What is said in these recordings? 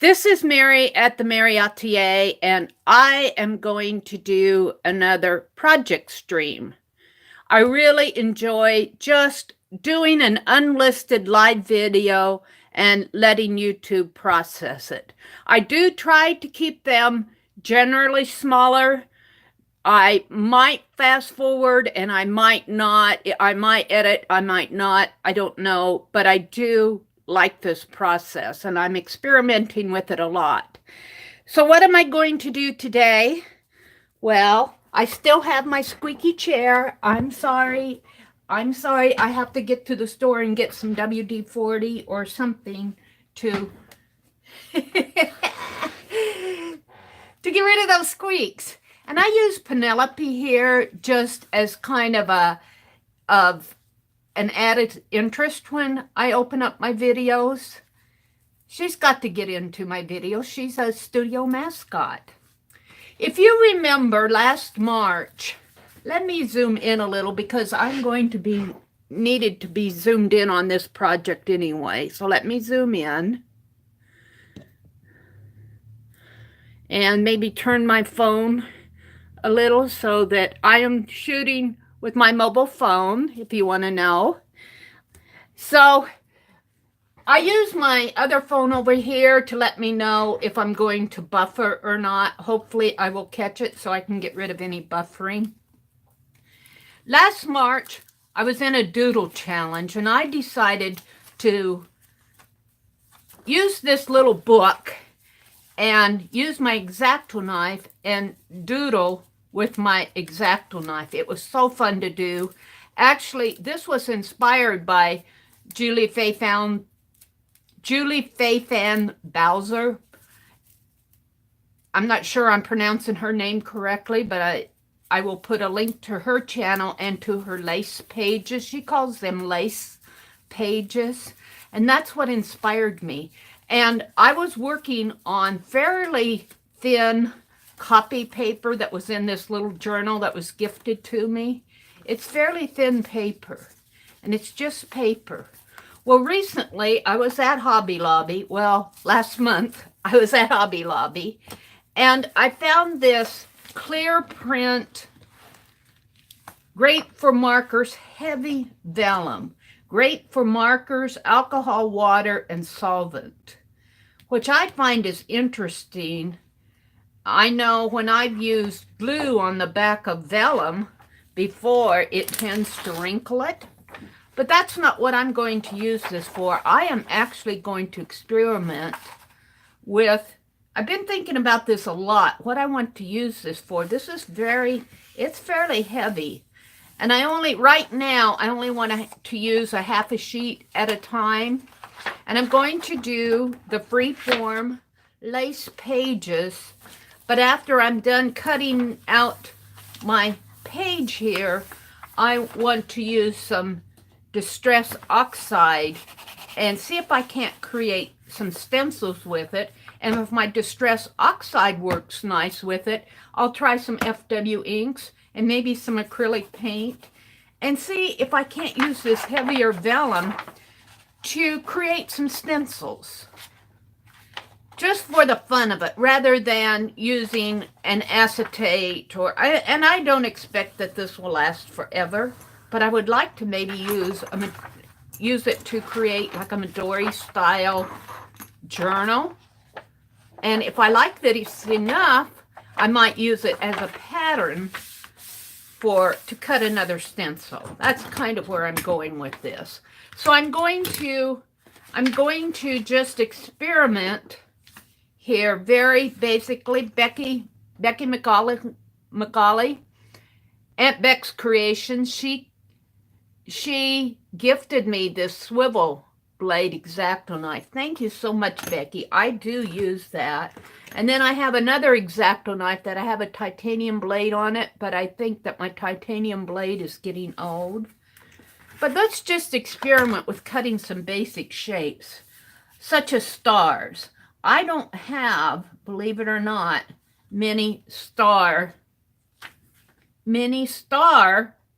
This is Mary at the.meri.atelier, and I am going to do another project stream. I really enjoy just doing an unlisted live video and letting YouTube process it. I do try to keep them generally smaller. I might fast forward and I might not. I might edit, I might not. I don't know, but I do like this process and I'm experimenting with it a lot. So what am I going to do today? Well, I still have my squeaky chair. I'm sorry. I have to get to the store and get some WD-40 or something to to get rid of those squeaks. And I use Penelope here just as kind of an added interest when I open up my videos. She's got to get into my videos. She's a studio mascot. If you remember last March, let me zoom in a little because I'm going to be needed to be zoomed in on this project anyway. So let me zoom in. And maybe turn my phone a little so that I am shooting with my mobile phone, if you want to know. So I use my other phone over here to let me know if I'm going to buffer or not. Hopefully I will catch it so I can get rid of any buffering. Last March, I was in a doodle challenge and I decided to use this little book and use my X-Acto knife and doodle with my X-Acto knife. It was so fun to do. Actually, this was inspired by Julie Fei-Fan Balzer. I'm not sure I'm pronouncing her name correctly, but I will put a link to her channel and to her lace pages. She calls them lace pages, and that's what inspired me. And I was working on fairly thin copy paper that was in this little journal that was gifted to me. It's fairly thin paper, and it's just paper. Well, recently I was at Hobby Lobby. Well, last month I was at Hobby Lobby, and I found this clear print, great for markers, heavy vellum. Great for markers, alcohol, water, and solvent, which I find is interesting. I know when I've used glue on the back of vellum before, it tends to wrinkle it. But that's not what I'm going to use this for. I am actually going to experiment with, I've been thinking about this a lot, what I want to use this for. This is it's fairly heavy. And right now, I only want to use a half a sheet at a time. And I'm going to do the freeform lace pages. But after I'm done cutting out my page here, I want to use some Distress Oxide and see if I can't create some stencils with it. And if my Distress Oxide works nice with it, I'll try some FW inks and maybe some acrylic paint and see if I can't use this heavier vellum to create some stencils. Just for the fun of it, rather than using an acetate and I don't expect that this will last forever, but I would like to maybe use it to create like a Midori style journal. And if I like that it's enough, I might use it as a pattern to cut another stencil. That's kind of where I'm going with this. So I'm going to just experiment here very basically. Becky McCauley, Aunt Beck's Creations, she gifted me this swivel blade X-Acto knife. Thank you so much, Becky. I do use that. And then I have another X-Acto knife that I have a titanium blade on it, but I think that my titanium blade is getting old. But let's just experiment with cutting some basic shapes, such as stars. I don't have, believe it or not, many star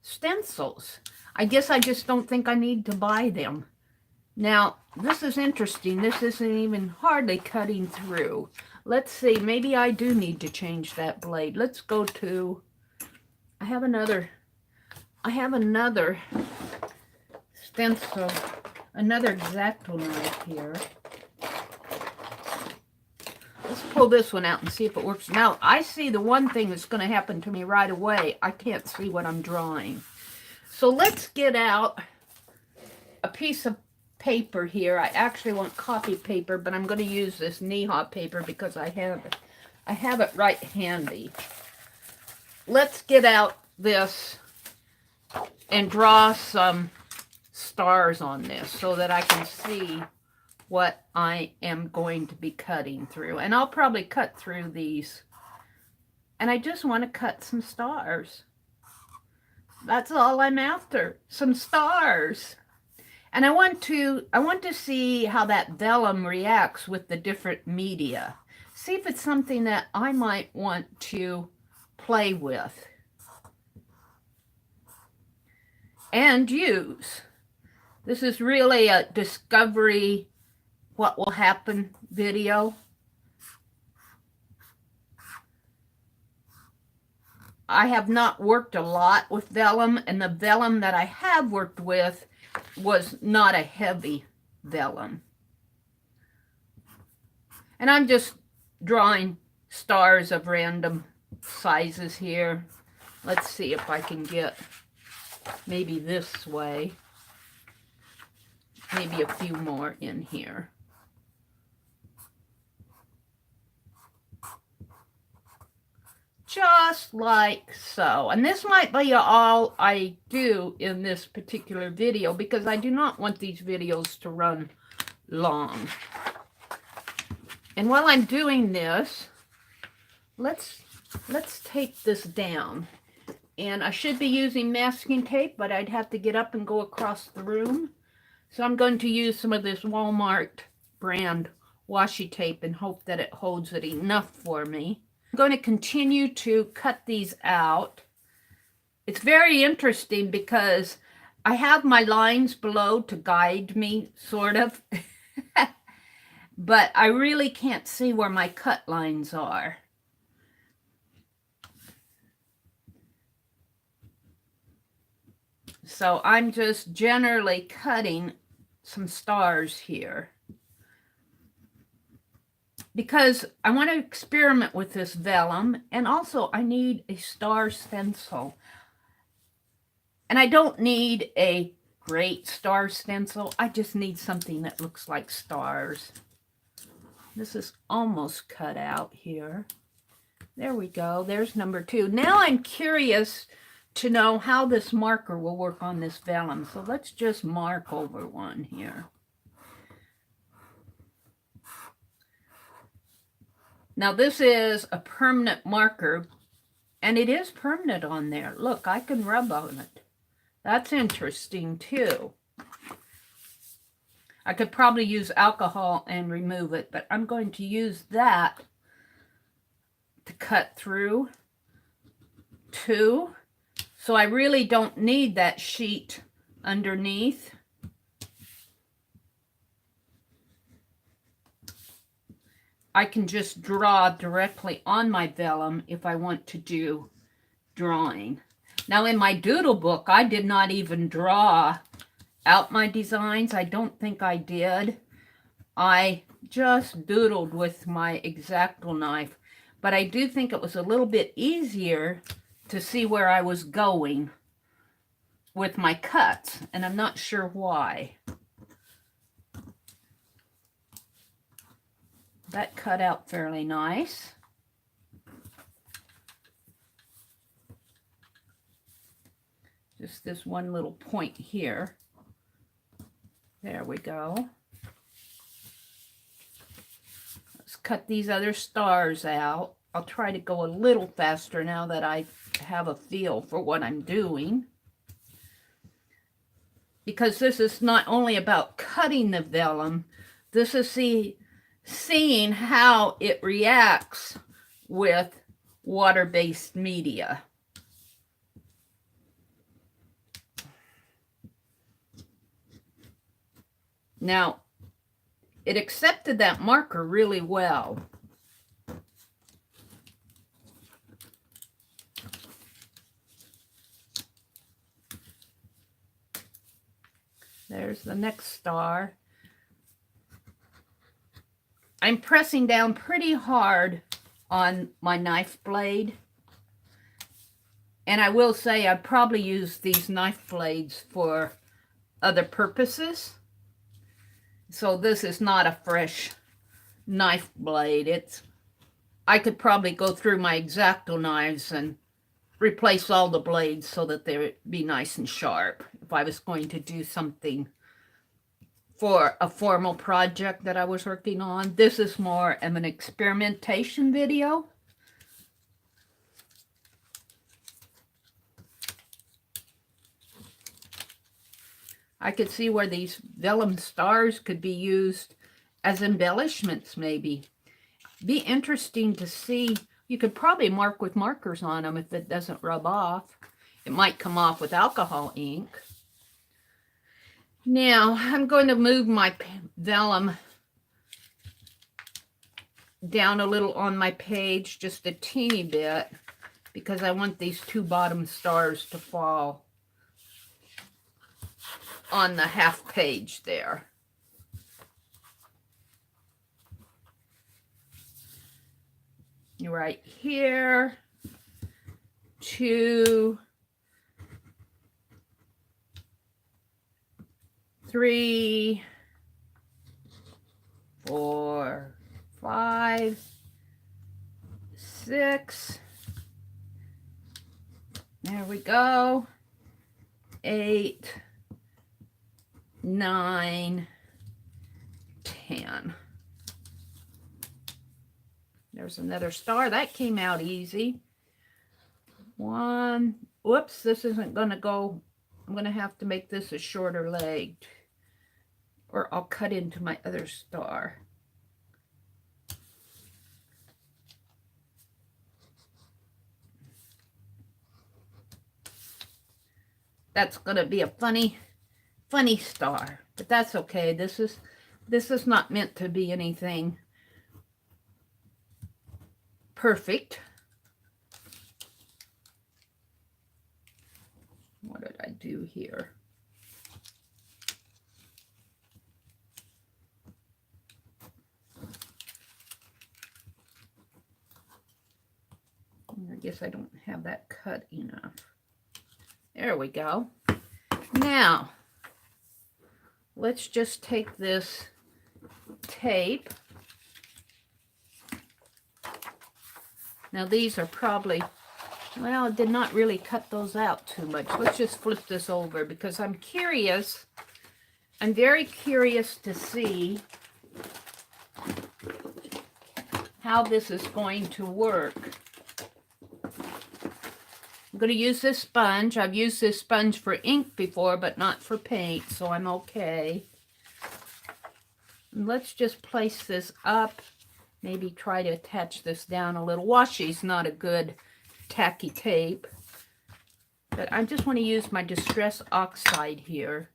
stencils. I guess I just don't think I need to buy them. Now, this is interesting. This isn't even hardly cutting through. Let's see. Maybe I do need to change that blade. Let's go to, I have another stencil, another X-Acto knife here. Let's pull this one out and see if it works. Now, I see the one thing that's going to happen to me right away. I can't see what I'm drawing. So let's get out a piece of paper here. I actually want copy paper, but I'm going to use this knee-high paper because I have it right handy. Let's get out this and draw some stars on this so that I can see what I am going to be cutting through. And I'll probably cut through these. And I just want to cut some stars. That's all I'm after, some stars. And I want to see how that vellum reacts with the different media. See if it's something that I might want to play with and use. This is really a discovery, what will happen video. I have not worked a lot with vellum, and the vellum that I have worked with was not a heavy vellum. And I'm just drawing stars of random sizes here. Let's see if I can get maybe this way. Maybe a few more in here. Just like so. And this might be all I do in this particular video because I do not want these videos to run long. And while I'm doing this, let's tape this down. And I should be using masking tape, but I'd have to get up and go across the room. So I'm going to use some of this Walmart brand washi tape and hope that it holds it enough for me. I'm going to continue to cut these out. It's very interesting because I have my lines below to guide me, sort of. But I really can't see where my cut lines are. So I'm just generally cutting some stars here, because I want to experiment with this vellum, and also I need a star stencil. And I don't need a great star stencil. I just need something that looks like stars. This is almost cut out here. There we go. There's number 2. Now I'm curious to know how this marker will work on this vellum. So let's just mark over one here. Now this is a permanent marker, and it is permanent on there. Look, I can rub on it. That's interesting too. I could probably use alcohol and remove it, but I'm going to use that to cut through too. So I really don't need that sheet underneath. I can just draw directly on my vellum if I want to do drawing. Now in my doodle book, I did not even draw out my designs. I don't think I did. I just doodled with my X-Acto knife, but I do think it was a little bit easier to see where I was going with my cuts, and I'm not sure why. That cut out fairly nice. Just this one little point here. There we go. Let's cut these other stars out. I'll try to go a little faster now that I have a feel for what I'm doing. Because this is not only about cutting the vellum, this is seeing how it reacts with water-based media. Now, it accepted that marker really well. There's the next star. I'm pressing down pretty hard on my knife blade. And I will say I probably use these knife blades for other purposes. So this is not a fresh knife blade. I could probably go through my X-Acto knives and replace all the blades so that they would be nice and sharp if I was going to do something for a formal project that I was working on. This is more of an experimentation video. I could see where these vellum stars could be used as embellishments, maybe. Be interesting to see. You could probably mark with markers on them if it doesn't rub off. It might come off with alcohol ink. Now, I'm going to move my vellum down a little on my page, just a teeny bit, because I want these two bottom stars to fall on the half page there. Right here, 2, 3, 4, 5, 6. There we go. 8, 9, 10. There's another star. That came out easy. 1. Whoops, this isn't going to go. I'm going to have to make this a shorter leg, or I'll cut into my other star. That's going to be a funny star, but that's okay. This is not meant to be anything perfect. What did I do here? I guess I don't have that cut enough. There we go. Now, let's just take this tape. Now these are probably, well, I did not really cut those out too much. Let's just flip this over because I'm curious. I'm very curious to see how this is going to work. I'm going to use this sponge. I've used this sponge for ink before, but not for paint, so I'm okay. And let's just place this up. Maybe try to attach this down a little. Washi's not a good tacky tape, but I just want to use my Distress Oxide here.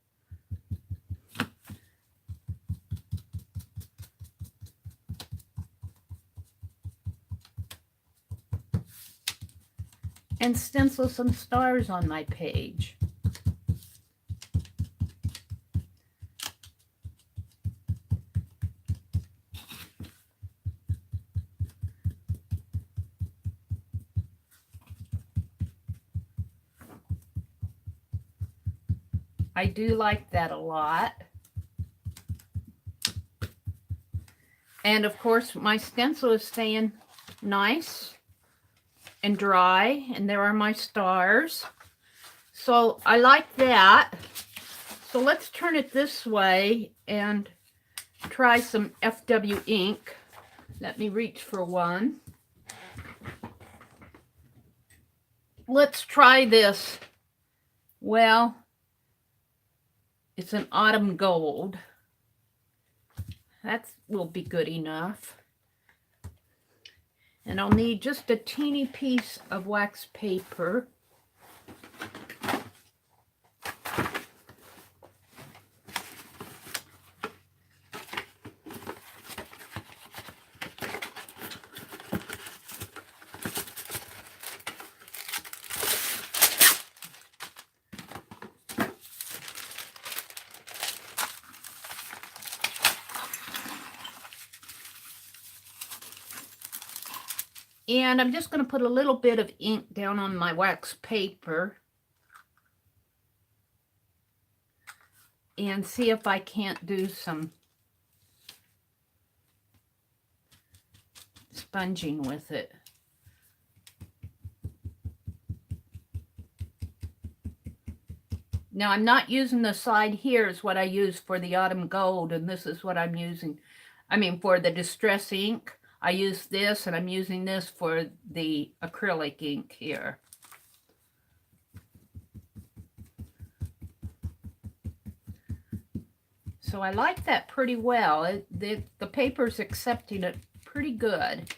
And stencil some stars on my page. I do like that a lot. And of course, my stencil is staying nice and dry, and there are my stars. So I like that. So let's turn it this way and try some FW ink. Let me reach for one. Let's try this. Well, it's an autumn gold. That will be good enough. And I'll need just a teeny piece of wax paper. And I'm just going to put a little bit of ink down on my wax paper and see if I can't do some sponging with it. Now I'm not using the side here is what I use for the autumn gold, and this is what I'm using. I mean, for the distress ink, I use this, and I'm using this for the acrylic ink here. So I like that pretty well. The paper's accepting it pretty good.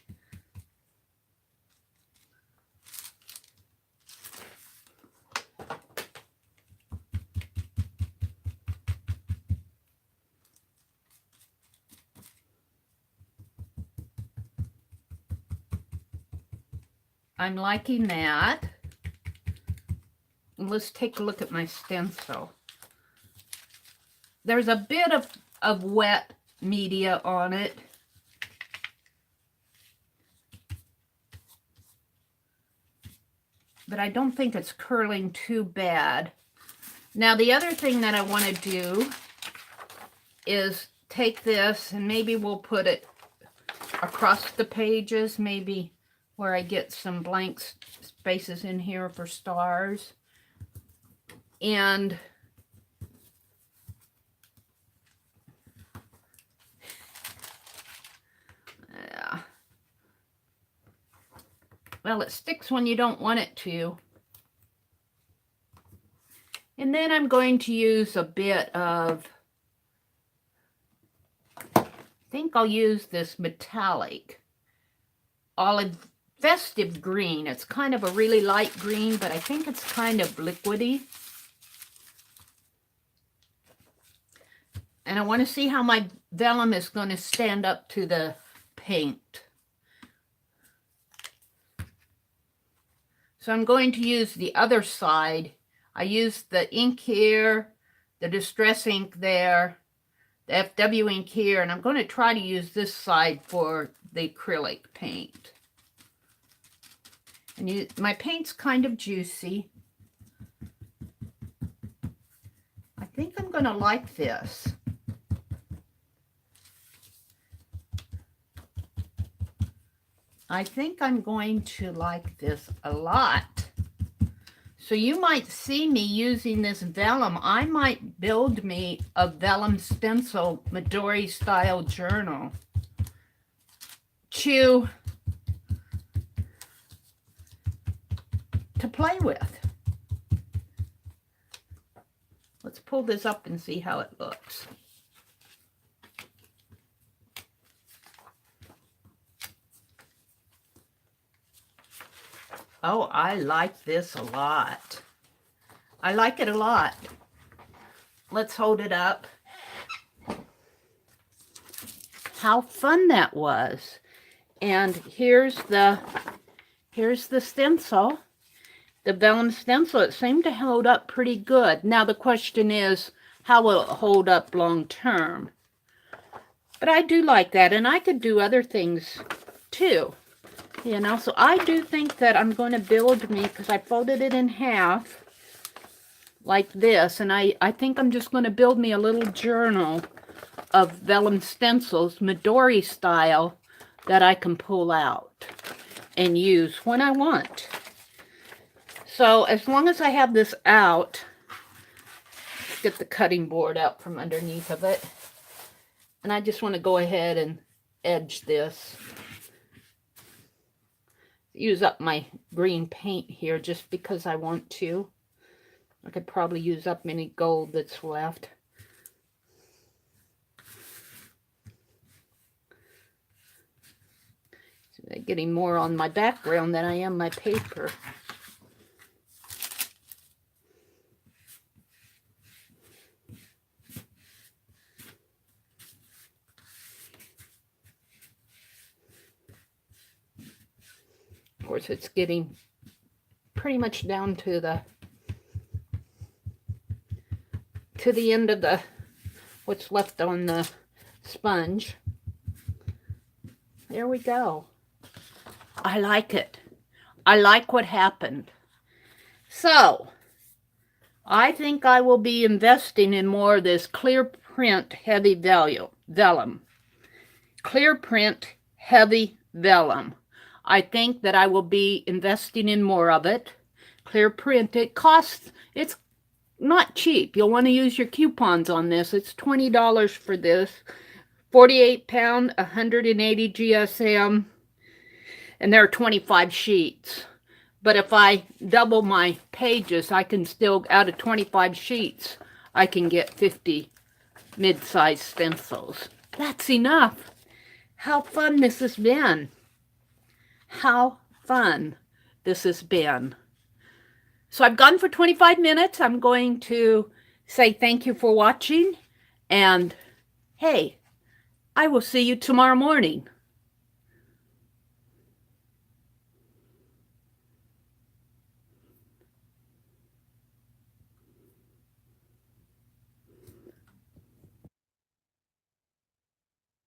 I'm liking that. And let's take a look at my stencil. There's a bit of wet media on it. But I don't think it's curling too bad. Now the other thing that I want to do is take this and maybe we'll put it across the pages, maybe where I get some blank spaces in here for stars. And well, it sticks when you don't want it to. And then I'm going to use a bit of, I think I'll use this metallic olive festive green. It's kind of a really light green, but I think it's kind of liquidy. And I want to see how my vellum is going to stand up to the paint. So I'm going to use the other side. I used the ink here, the distress ink there, the FW ink here, and I'm going to try to use this side for the acrylic paint. And my paint's kind of juicy. I think I'm going to like this. I think I'm going to like this a lot. So you might see me using this vellum. I might build me a vellum stencil Midori style journal to play with. Let's pull this up and see how it looks. Oh, I like this a lot. I like it a lot. Let's hold it up. How fun that was. And here's the stencil. The vellum stencil. It seemed to hold up pretty good. Now the question is, how will it hold up long term? But I do like that, and I could do other things too. You know, so I do think that I'm going to build me, because I folded it in half like this, and I think I'm just going to build me a little journal of vellum stencils, Midori style, that I can pull out and use when I want. So as long as I have this out, let's get the cutting board out from underneath of it. And I just want to go ahead and edge this. Use up my green paint here just because I want to. I could probably use up any gold that's left. So I'm getting more on my background than I am my paper. Of course, it's getting pretty much down to the end of the what's left on the sponge. There we go. I like it. I like what happened. So, I think I will be investing in more of this clear print heavy vellum. Clear print heavy vellum. I think that I will be investing in more of it. Clear print, it's not cheap. You'll want to use your coupons on this. It's $20 for this. 48 pound, 180 GSM, and there are 25 sheets. But if I double my pages, I can still, out of 25 sheets, I can get 50 mid-size stencils. That's enough. How fun this has been. How fun this has been. So I've gone for 25 minutes. I'm going to say thank you for watching. And hey, I will see you tomorrow morning.